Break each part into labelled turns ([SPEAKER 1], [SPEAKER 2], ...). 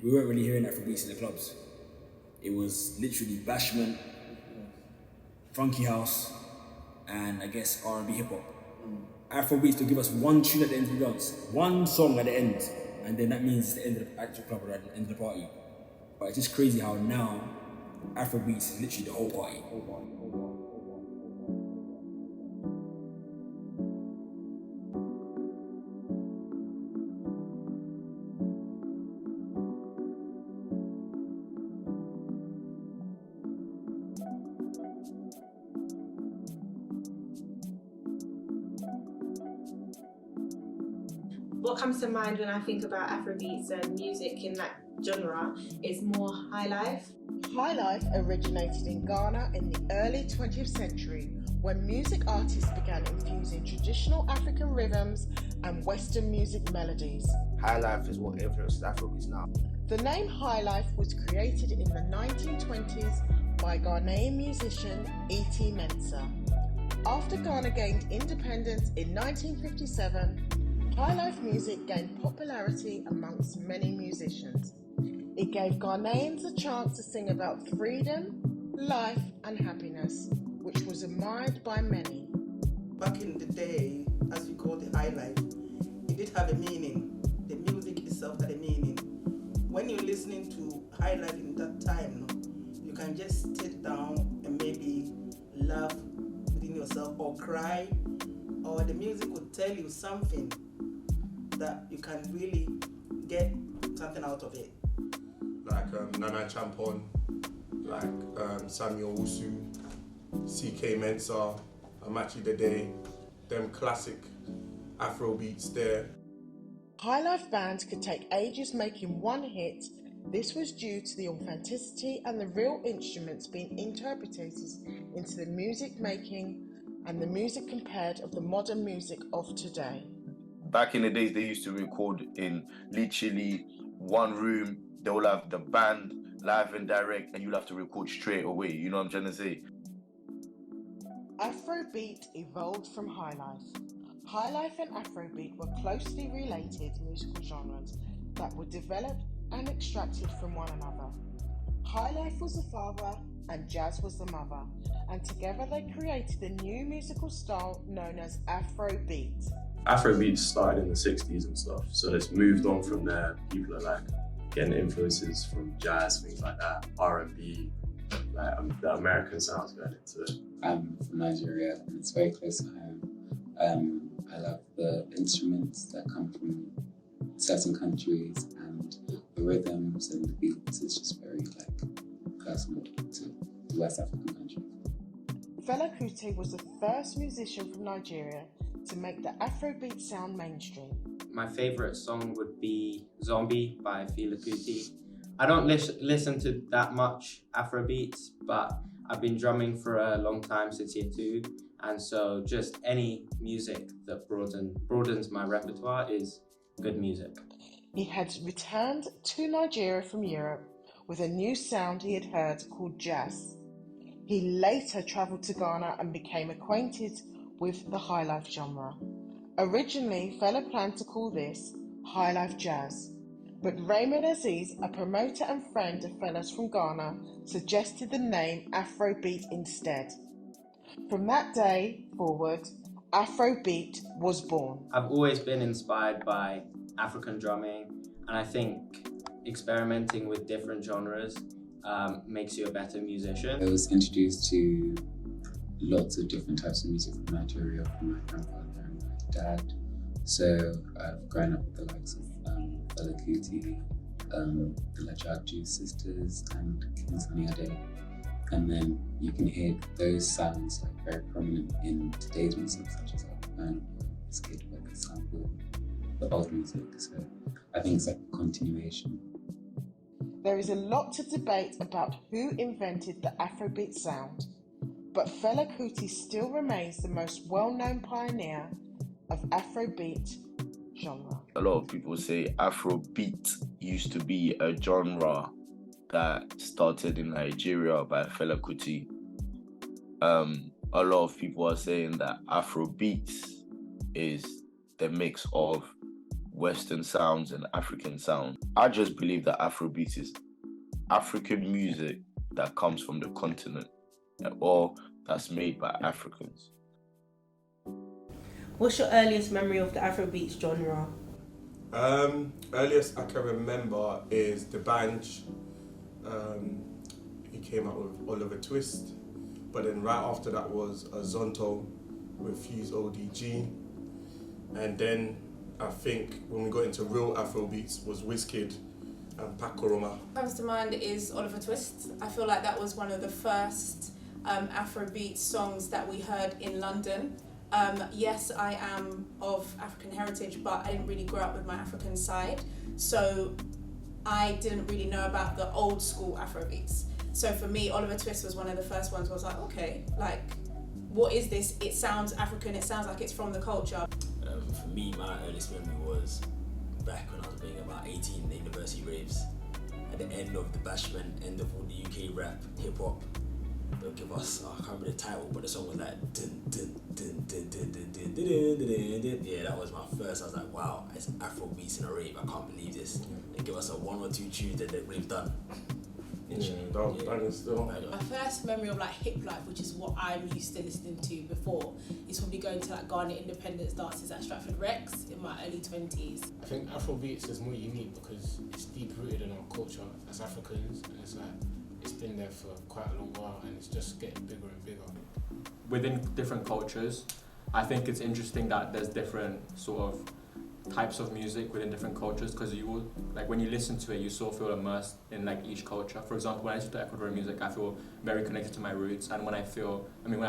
[SPEAKER 1] We weren't really hearing Afrobeats in the clubs. It was literally bashment, funky house, and I guess R&B hip hop. Afrobeats will give us one tune at the end of the dance, one song at the end, and then that means it's the end of the actual club or at the end of the party. But it's just crazy how now Afrobeats is literally the whole party.
[SPEAKER 2] What comes to mind when I think about Afrobeats and music in that genre is more Highlife.
[SPEAKER 3] Highlife originated in Ghana in the early 20th century when music artists began infusing traditional African rhythms and Western music melodies.
[SPEAKER 4] Highlife is what influences Afrobeats now.
[SPEAKER 3] The name Highlife was created in the 1920s by Ghanaian musician E.T. Mensah. After Ghana gained independence in 1957, Highlife music gained popularity amongst many musicians. It gave Ghanaians a chance to sing about freedom, life and happiness, which was admired by many.
[SPEAKER 5] Back in the day, as we call it Highlife, it did have a meaning. The music itself had a meaning. When you're listening to Highlife in that time, you can just sit down and maybe laugh within yourself or cry, or the music would tell you something that you can really get something out of it.
[SPEAKER 6] Like Nana Champon, like Samuel Usu, CK Mensah, Amachi Dede, them classic Afrobeats there.
[SPEAKER 3] Highlife bands could take ages making one hit. This was due to the authenticity and the real instruments being interpreted into the music making and the music compared of the modern music of today.
[SPEAKER 4] Back in the days, they used to record in literally one room. They will have the band live and direct, and you'll have to record straight away. You know what I'm trying to say?
[SPEAKER 3] Afrobeat evolved from Highlife. Highlife and Afrobeat were closely related musical genres that were developed and extracted from one another. Highlife was the father and jazz was the mother, and together they created a new musical style known as Afrobeat.
[SPEAKER 7] Afrobeats started in the 60s and stuff, so it's moved on from there. People are like getting influences from jazz, things like that, R&B, like the American sounds going into it.
[SPEAKER 8] I'm from Nigeria and it's very close to home. I love the instruments that come from certain countries and the rhythms and the beats. It's just very personal to the West African countries.
[SPEAKER 3] Fela Kuti was the first musician from Nigeria to make the Afrobeat sound mainstream.
[SPEAKER 9] My favourite song would be Zombie by Fela Kuti. I don't listen to that much Afrobeats, but I've been drumming for a long time, since year 2, and so just any music that broadens my repertoire is good music.
[SPEAKER 3] He had returned to Nigeria from Europe with a new sound he had heard called jazz. He later travelled to Ghana and became acquainted with the Highlife genre. Originally, Fela planned to call this Highlife Jazz, but Raymond Aziz, a promoter and friend of Fela's from Ghana, suggested the name Afrobeat instead. From that day forward, Afrobeat was born.
[SPEAKER 9] I've always been inspired by African drumming, and I think experimenting with different genres makes you a better musician.
[SPEAKER 8] I was introduced to lots of different types of music from Nigeria from my grandfather and my dad. So I've grown up with the likes of Fela Kuti, the Lajaju sisters and King Sunny Ade. And then you can hear those sounds very prominent in today's music, such as urban skate work sample, the old music. So I think it's a continuation.
[SPEAKER 3] There is a lot to debate about who invented the Afrobeat sound, but Fela Kuti still remains the most well-known pioneer of Afrobeat genre.
[SPEAKER 4] A lot of people say Afrobeat used to be a genre that started in Nigeria by Fela Kuti. A lot of people are saying that Afrobeat is the mix of Western sounds and African sounds. I just believe that Afrobeat is African music that comes from the continent, or that's made by Africans.
[SPEAKER 2] What's your earliest memory of the Afrobeats genre?
[SPEAKER 6] Earliest I can remember is the Banj. He came out with Oliver Twist, but then right after that was a Zonto with Fuse ODG, and then I think when we got into real Afrobeats was Wizkid and Pakoroma.
[SPEAKER 10] Comes to mind is Oliver Twist. I feel like that was one of the first Afrobeat songs that we heard in London. Yes, I am of African heritage, but I didn't really grow up with my African side, so I didn't really know about the old school Afrobeats. So for me, Oliver Twist was one of the first ones where I was like, okay, like, what is this? It sounds African, it sounds like it's from the culture.
[SPEAKER 1] For me, my earliest memory was back when I was being about 18 in the university raves. At the end of the bashment, end of all the UK rap, hip hop, they'll give us, I can't remember the title, but the song was like dun, dun, dun, dun, dun, dun, dun, dun, dun, dun, dun. Yeah, that was my first. I was like, wow, it's Afrobeats in a rave. I can't believe this. They give us a 1 or 2 tunes that the rave done.
[SPEAKER 10] My first memory of like hip life, which is what I'm used to listening to before, is probably going to like Ghana independence dances at Stratford Rex in my early 20s.
[SPEAKER 11] I think Afrobeats is more unique because it's deep rooted in our culture as Africans, and it's like it's been there for quite a long while, and it's just getting bigger and bigger.
[SPEAKER 12] Within different cultures, I think it's interesting that there's different sort of types of music within different cultures, because you will, like, when you listen to it, you sort of feel immersed in like each culture. For example, when I listen to Ecuadorian music, I feel very connected to my roots, and when I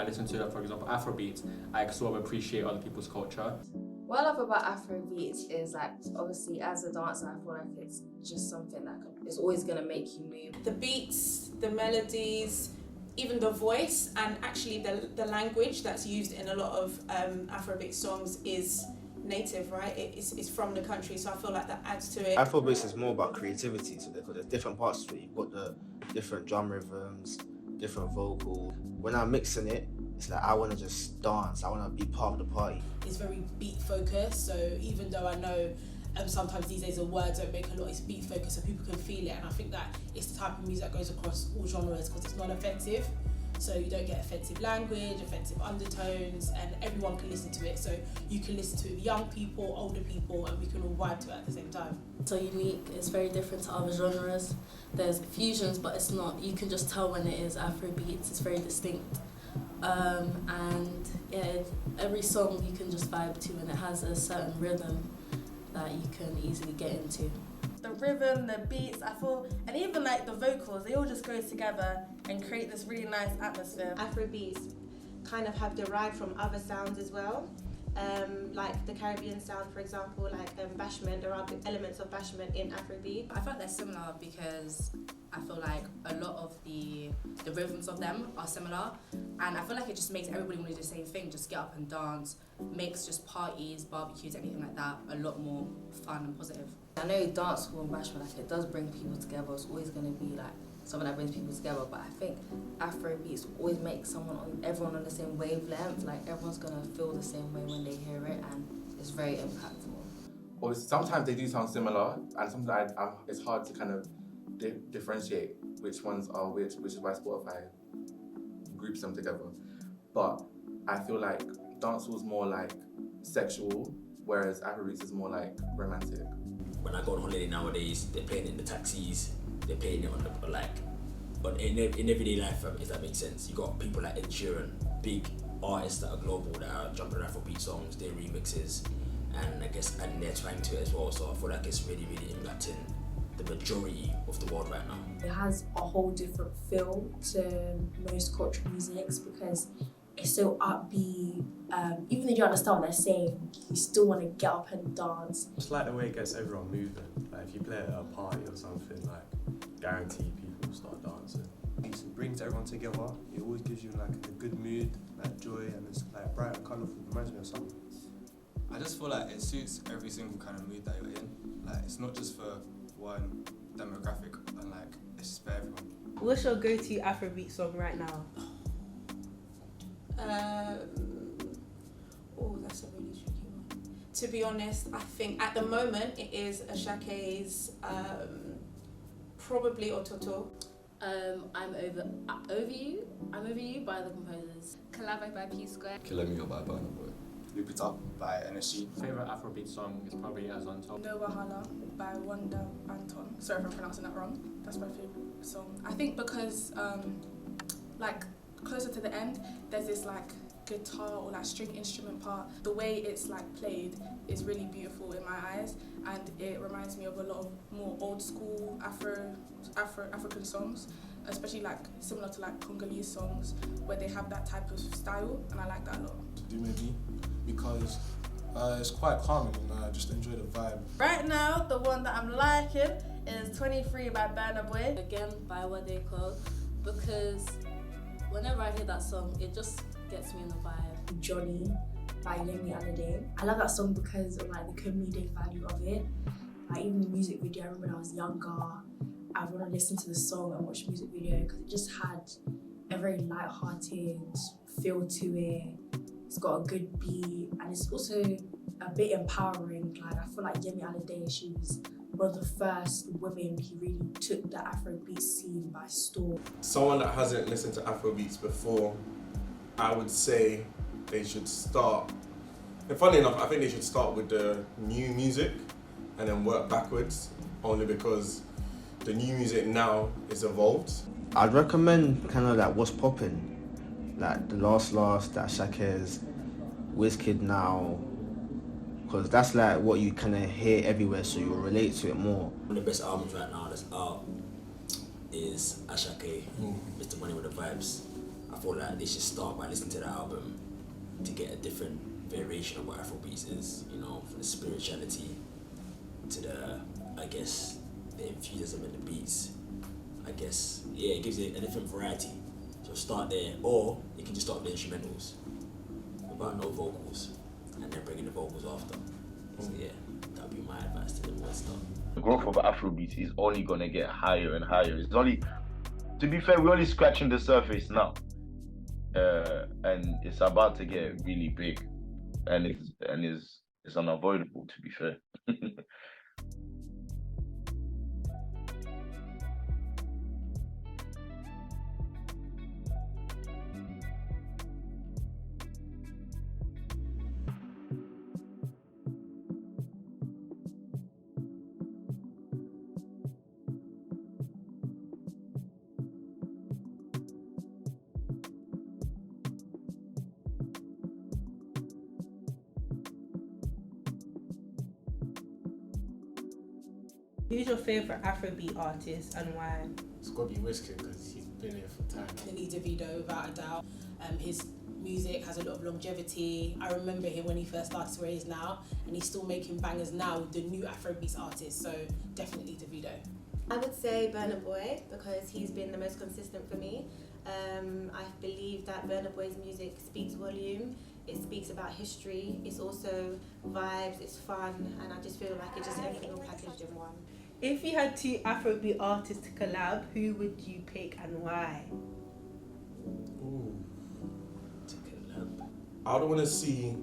[SPEAKER 12] listen to, for example, Afrobeat, I sort of appreciate other people's culture.
[SPEAKER 13] What I love about Afrobeats is like, obviously as a dancer, I feel like it's just something that is always gonna make you move.
[SPEAKER 10] The beats, the melodies, even the voice, and actually the language that's used in a lot of Afrobeat songs is native, right? It's from the country, so I feel like that adds to it.
[SPEAKER 14] Afrobeats is more about creativity, so there's different parts to it. You've got the different drum rhythms, different vocal. When I'm mixing it, it's like I want to just dance, I want to be part of the party.
[SPEAKER 10] It's very beat focused, so even though I know sometimes these days the words don't make a lot, it's beat focused so people can feel it, and I think that it's the type of music that goes across all genres because it's not offensive. So you don't get offensive language, offensive undertones, and everyone can listen to it. So you can listen to it with young people, older people, and we can all vibe to it at the same time.
[SPEAKER 15] So unique, it's very different to other genres. There's fusions, but it's not, you can just tell when it is Afrobeats, it's very distinct. And yeah, every song you can just vibe to, and it has a certain rhythm that you can easily get into.
[SPEAKER 16] The rhythm, the beats, I feel, and even like the vocals, they all just go together and create this really nice atmosphere.
[SPEAKER 2] Afrobeats kind of have derived from other sounds as well. Like the Caribbean sound, for example, like bashment, there are elements of bashment in Afrobeat.
[SPEAKER 13] I feel like they're similar because I feel like a lot of the rhythms of them are similar, and I feel like it just makes everybody want to do the same thing, just get up and dance, makes just parties, barbecues, anything like that a lot more fun and positive. I know dancehall and bashment, like it does bring people together, it's always going to be like something that brings people together, but I think Afrobeats always make everyone on the same wavelength, like everyone's going to feel the same way when they hear it, and it's very impactful.
[SPEAKER 17] Well, sometimes they do sound similar, and sometimes it's hard to kind of differentiate which ones are which is why Spotify groups them together. But I feel like dancehall is more like sexual, whereas Afrobeats is more like romantic.
[SPEAKER 1] When I go on holiday nowadays, they're playing it in the taxis, they're playing it on the, like, but in everyday life, if that makes sense. You got people like Ed Sheeran, big artists that are global that are jumping on Afrobeat songs, their remixes, and I guess adding their twang to it as well. So I feel like it's really, really impacting the majority of the world right now.
[SPEAKER 18] It has a whole different feel to most cultural musics because it's so upbeat. Even though you understand what they're saying, you still want to get up and dance.
[SPEAKER 7] It's like the way it gets everyone moving. Like if you play it at a party or something, like guarantee people will start dancing.
[SPEAKER 19] It brings everyone together. It always gives you like a good mood, like joy, and it's like bright and colourful. It reminds me of summer.
[SPEAKER 20] I just feel like it suits every single kind of mood that you're in. Like it's not just for one demographic, and like it's just for everyone.
[SPEAKER 2] What's your go-to Afrobeat song right now?
[SPEAKER 10] Oh, that's a really tricky one. To be honest, I think at the moment it is Ashake's probably Ototo.
[SPEAKER 15] I'm over you. I'm over you by the composers.
[SPEAKER 21] Collabo by P Square.
[SPEAKER 20] Killing Me by Burna Boy.
[SPEAKER 12] Loop It Up by NSG. Favorite Afrobeat song is probably Azonto.
[SPEAKER 16] No Wahala by Wanda Anton. Sorry if I'm pronouncing that wrong. That's my favorite song. I think because like closer to the end, there's this like guitar or like string instrument part. The way it's like played is really beautiful in my eyes, and it reminds me of a lot of more old school African songs, especially like similar to like Congolese songs where they have that type of style, and I like that a lot.
[SPEAKER 11] To do maybe because it's quite calming and I just enjoy the vibe.
[SPEAKER 16] Right now, the one that I'm liking is 23 by Burna Boy.
[SPEAKER 15] Again, by what they call, because whenever I hear that song, it just gets me in the vibe.
[SPEAKER 18] Johnny by Yemi Alade. I love that song because of like the comedic value of it. Like even the music video, I remember when I was younger, I want to listen to the song and watch the music video because it just had a very light-hearted feel to it. It's got a good beat and it's also a bit empowering. Like I feel like Yemi Alade, she was one of the first women who really took the Afrobeat scene by storm.
[SPEAKER 6] Someone that hasn't listened to Afrobeats before, I would say they should start, and funny enough, I think they should start with the new music and then work backwards, only because the new music now is evolved.
[SPEAKER 14] I'd recommend kind of like What's Poppin', like the last that Shaker's, Wizkid now, because that's like what you kind of hear everywhere, so you'll relate to it more.
[SPEAKER 1] One of the best albums right now that's out is Ashake, Mr. Money with the Vibes. I feel like they should start by listening to the album to get a different variation of what Afrobeats is, you know, from the spirituality to the, I guess, the infusism in the beats. I guess, yeah, it gives it a different variety. So start there, or you can just start with the instrumentals without no vocals, and then bring in the vocals after. So yeah, that'd be my advice to them when start.
[SPEAKER 4] The growth of Afrobeat is only gonna get higher and higher. It's only, to be fair, we're only scratching the surface now, and it's about to get really big, and it's unavoidable, to be fair.
[SPEAKER 2] Who's your favourite Afrobeat artist and why?
[SPEAKER 11] It's got to be Wizkid because he's been here for time.
[SPEAKER 22] Definitely Davido, without a doubt. His music has a lot of longevity. I remember him when he first started where he is now, and he's still making bangers now with the new Afrobeats artists, so definitely Davido.
[SPEAKER 2] I would say Burna Boy because he's been the most consistent for me. I believe that Burna Boy's music speaks volume. It speaks about history. It's also vibes. It's fun, and I just feel like it's just everything all packaged in one. If you had two Afrobeat artists to collab, who would you pick and why?
[SPEAKER 6] Ooh. To collab. I would want to see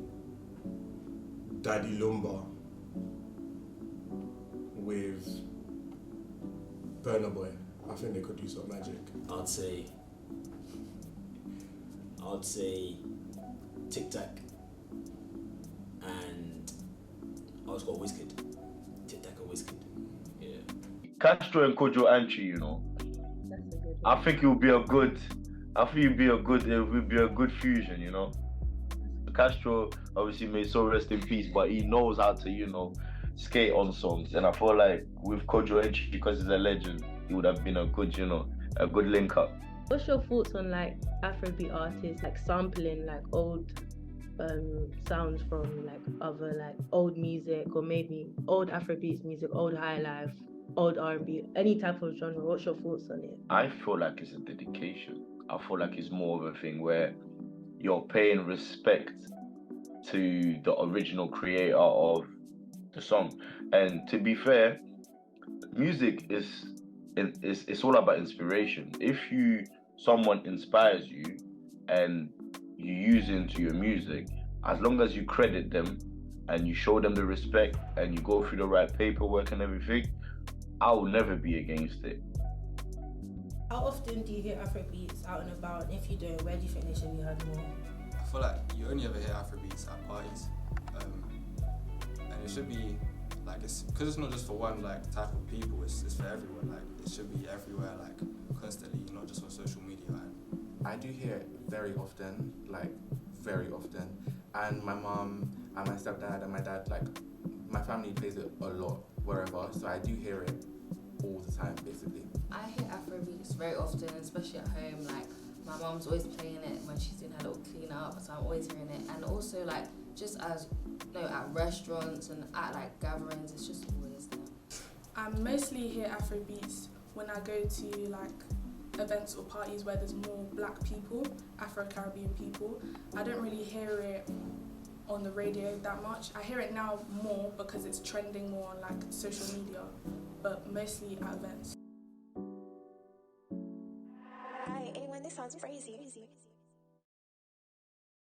[SPEAKER 6] Daddy Lumba with Burna Boy. I think they could do some magic.
[SPEAKER 1] I'd say Tic Tac and I was got Wizkid. Tic Tac and Wizkid. Yeah.
[SPEAKER 4] Castro and Kojo Antwi, you know. I think it would be a good fusion, you know. Castro obviously made so rest in peace, but he knows how to, you know, skate on songs. And I feel like with Kojo Antwi, because he's a legend, it would have been a good, you know, a good link up.
[SPEAKER 23] What's your thoughts on like Afrobeat artists like sampling like old sounds from like other like old music, or maybe old Afrobeats music, old Highlife, old R&B, any type of genre? What's your thoughts on it?
[SPEAKER 4] I feel like it's a dedication. I feel like it's more of a thing where you're paying respect to the original creator of the song. And to be fair, music it's all about inspiration. If someone inspires you and you use it into your music, as long as you credit them and you show them the respect and you go through the right paperwork and everything, I'll never be against it.
[SPEAKER 23] How often do you hear Afrobeats out and about? And if you do, where do you think they should be heard more?
[SPEAKER 20] I feel like you only ever hear Afrobeats at parties, and it should be like because it's not just for one like type of people. It's for everyone. Like it should be everywhere, like constantly, not just on social media.
[SPEAKER 17] I do hear it very often, like very often, and my mom and my stepdad and my dad, like my family plays it a lot wherever, so I do hear it all the time, basically.
[SPEAKER 13] I hear Afrobeats very often, especially at home. Like my mom's always playing it when she's doing her little clean up, so I'm always hearing it. And also like just as at restaurants and at like gatherings, it's just always there.
[SPEAKER 16] I mostly hear Afrobeats when I go to like events or parties where there's more black people, Afro-Caribbean people. I don't really hear it on the radio that much. I hear it now more because it's trending more on like social media, but mostly at events.
[SPEAKER 5] Hi, anyone, this sounds crazy.